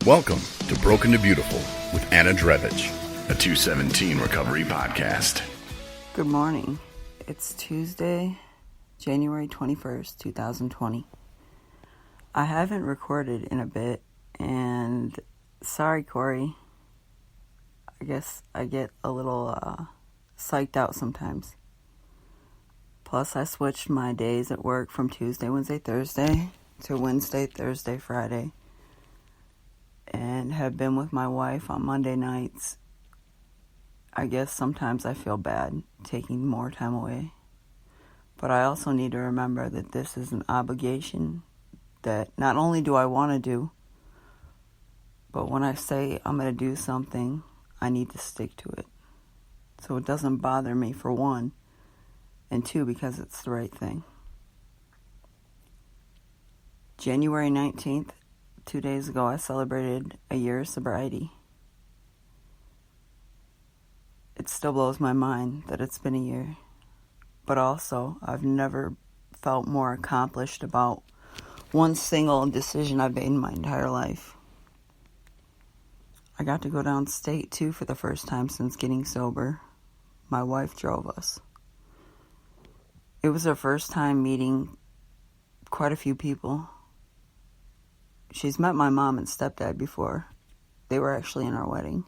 Welcome to Broken to Beautiful with Anna Drevich, a 217 recovery podcast. Good morning. It's Tuesday, January 21st, 2020. I haven't recorded in a bit, and sorry, Corey. I guess I get a little psyched out sometimes. Plus, I switched my days at work from Tuesday, Wednesday, Thursday to Wednesday, Thursday, Friday, and have been with my wife on Monday nights. I guess sometimes I feel bad taking more time away, but I also need to remember that this is an obligation that not only do I want to do, but when I say I'm going to do something, I need to stick to it. So it doesn't bother me, for one, and two, because it's the right thing. January 19th, 2 days ago, I celebrated a year of sobriety. It still blows my mind that it's been a year. But also, I've never felt more accomplished about one single decision I've made in my entire life. I got to go downstate, too, for the first time since getting sober. My wife drove us. It was her first time meeting quite a few people. She's met my mom and stepdad before. They were actually in our wedding.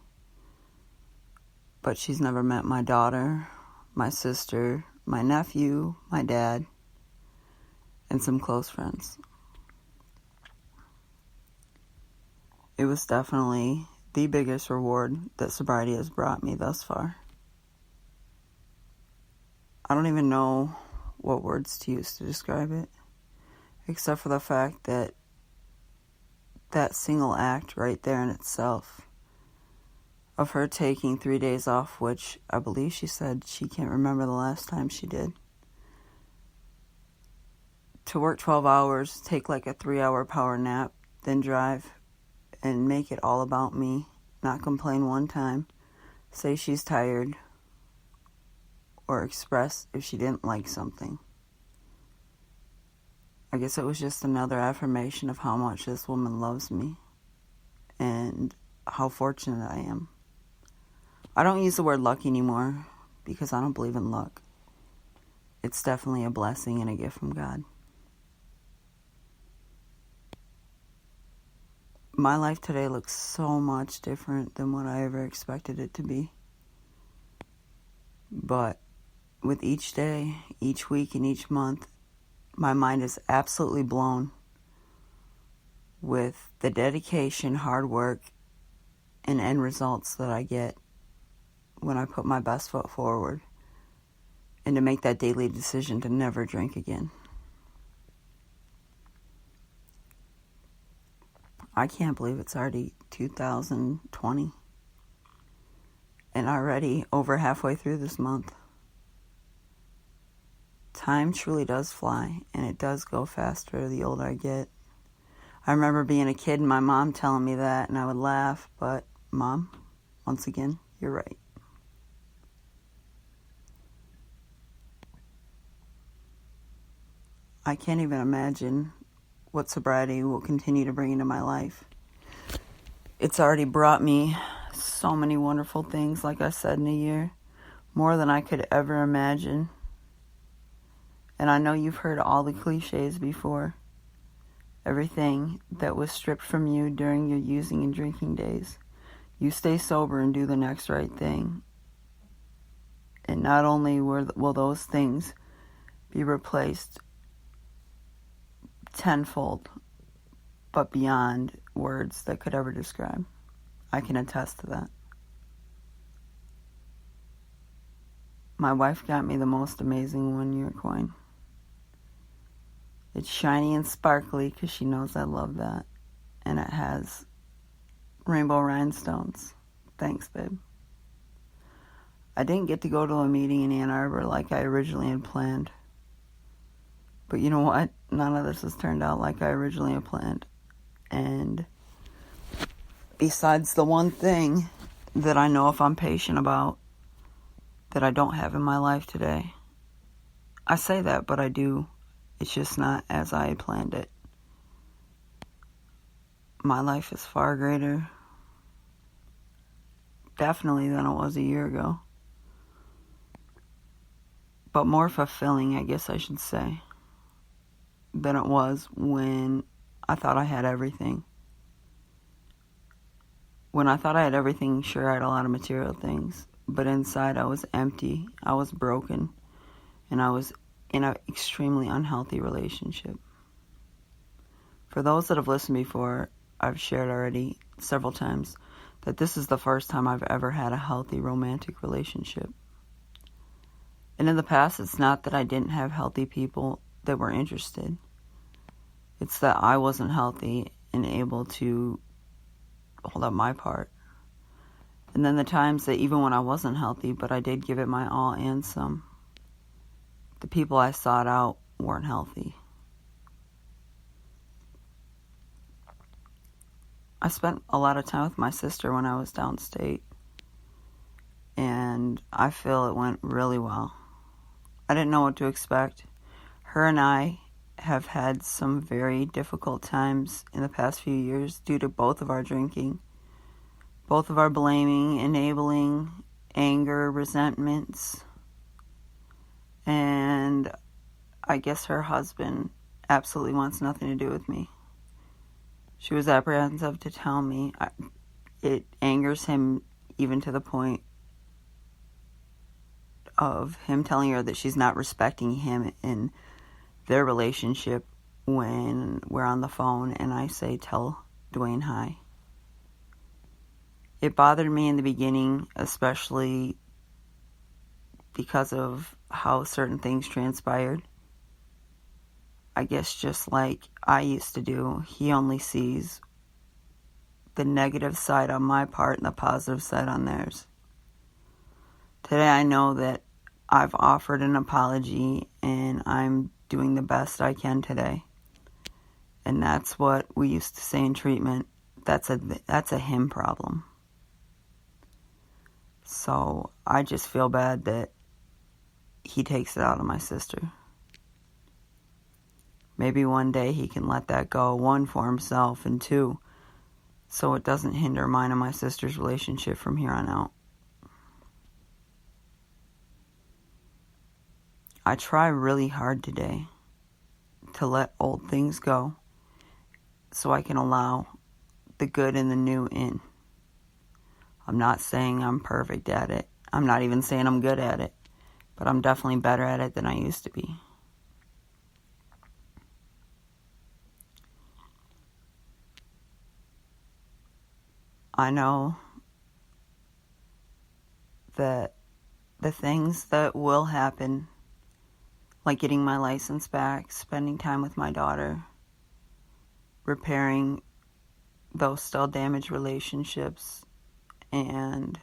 But she's never met my daughter, my sister, my nephew, my dad, and some close friends. It was definitely the biggest reward that sobriety has brought me thus far. I don't even know what words to use to describe it, except for the fact that that single act right there in itself, of her taking 3 days off, which I believe she said she can't remember the last time she did, to work 12 hours, take like a 3-hour power nap, then drive and make it all about me, not complain one time, say she's tired, or express if she didn't like something. I guess it was just another affirmation of how much this woman loves me and how fortunate I am. I don't use the word luck anymore because I don't believe in luck. It's definitely a blessing and a gift from God. My life today looks so much different than what I ever expected it to be. But with each day, each week, and each month, my mind is absolutely blown with the dedication, hard work, and end results that I get when I put my best foot forward and to make that daily decision to never drink again. I can't believe it's already 2020 and already over halfway through this month. Time truly does fly, and it does go faster the older I get. I remember being a kid and my mom telling me that, and I would laugh, but Mom, once again, you're right. I can't even imagine what sobriety will continue to bring into my life. It's already brought me so many wonderful things, like I said, in a year, more than I could ever imagine. And I know you've heard all the cliches before. Everything that was stripped from you during your using and drinking days. You stay sober and do the next right thing. And not only will those things be replaced tenfold, but beyond words that could ever describe. I can attest to that. My wife got me the most amazing 1-year coin. It's shiny and sparkly because she knows I love that. And it has rainbow rhinestones. Thanks, babe. I didn't get to go to a meeting in Ann Arbor like I originally had planned. But you know what? None of this has turned out like I originally had planned. And besides the one thing that I know if I'm patient about that I don't have in my life today, I say that, but I do. It's just not as I planned it. my life is far greater, definitely, than it was a year ago. But more fulfilling, I guess I should say, than it was when I thought I had everything. When I thought I had everything, sure, I had a lot of material things, but inside I was empty, I was broken, and I was in an extremely unhealthy relationship. For those that have listened before, I've shared already several times that this is the first time I've ever had a healthy romantic relationship. And in the past, it's not that I didn't have healthy people that were interested. It's that I wasn't healthy and able to hold up my part. And then the times that even when I wasn't healthy, but I did give it my all and some, the people I sought out weren't healthy. I spent a lot of time with my sister when I was downstate, and I feel it went really well. I didn't know what to expect. Her and I have had some very difficult times in the past few years due to both of our drinking, both of our blaming, enabling, anger, resentments, and I guess her husband absolutely wants nothing to do with me. She was apprehensive to tell me. It angers him even to the point of him telling her that she's not respecting him in their relationship when we're on the phone and I say, tell Dwayne hi. It bothered me in the beginning, especially because of how certain things transpired. I guess just like I used to do, he only sees the negative side on my part and the positive side on theirs. Today I know that I've offered an apology and I'm doing the best I can today. And that's what we used to say in treatment. That's a him problem. So I just feel bad that he takes it out on my sister. Maybe one day he can let that go, one, for himself, and two, so it doesn't hinder mine and my sister's relationship from here on out. I try really hard today to let old things go so I can allow the good and the new in. I'm not saying I'm perfect at it. I'm not even saying I'm good at it, but I'm definitely better at it than I used to be. I know that the things that will happen, like getting my license back, spending time with my daughter, repairing those still damaged relationships, and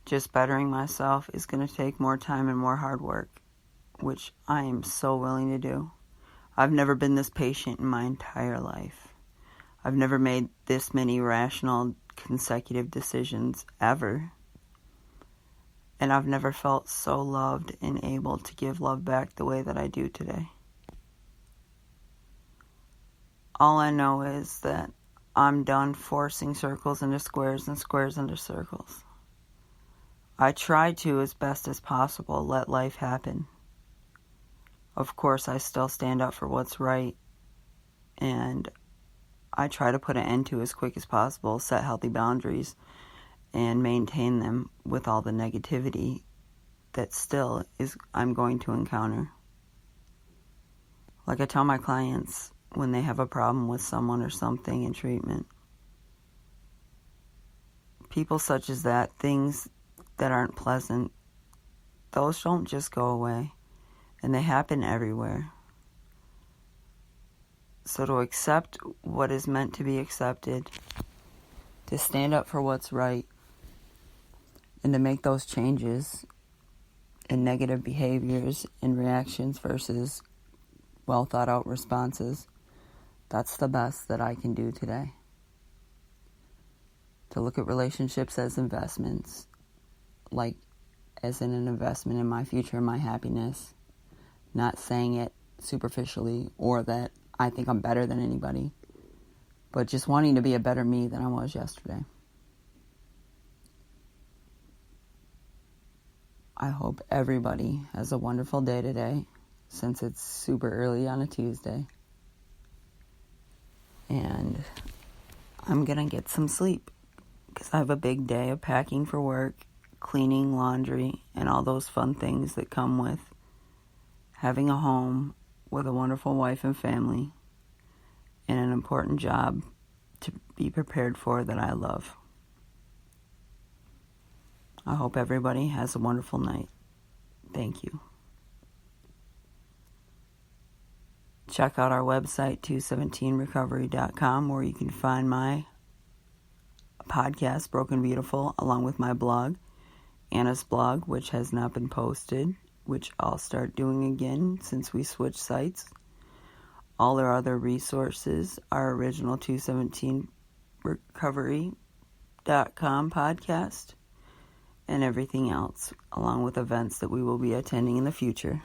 just bettering myself is going to take more time and more hard work, which I am so willing to do. I've never been this patient in my entire life. I've never made this many rational, consecutive decisions ever. And I've never felt so loved and able to give love back the way that I do today. All I know is that I'm done forcing circles into squares and squares into circles. I try to, as best as possible, let life happen. Of course, I still stand up for what's right, and I try to put an end to as quick as possible, set healthy boundaries, and maintain them with all the negativity that still is I'm going to encounter. Like I tell my clients when they have a problem with someone or something in treatment, people such as that, things that aren't pleasant, those don't just go away, and they happen everywhere. So to accept what is meant to be accepted, to stand up for what's right, and to make those changes in negative behaviors and reactions versus well thought out responses, that's the best that I can do today. To look at relationships as investments, like as in an investment in my future and my happiness, not saying it superficially or that I think I'm better than anybody, but just wanting to be a better me than I was yesterday. I hope everybody has a wonderful day today, since it's super early on a Tuesday. And I'm going to get some sleep, because I have a big day of packing for work, cleaning, laundry, and all those fun things that come with having a home with a wonderful wife and family, and an important job to be prepared for that I love. I hope everybody has a wonderful night. Thank you. Check out our website, 217recovery.com, where you can find my podcast, Broken Beautiful, along with my blog, Anna's blog, which has not been posted, which I'll start doing again since we switched sites. All our other resources, our original 217recovery.com podcast, and everything else, along with events that we will be attending in the future.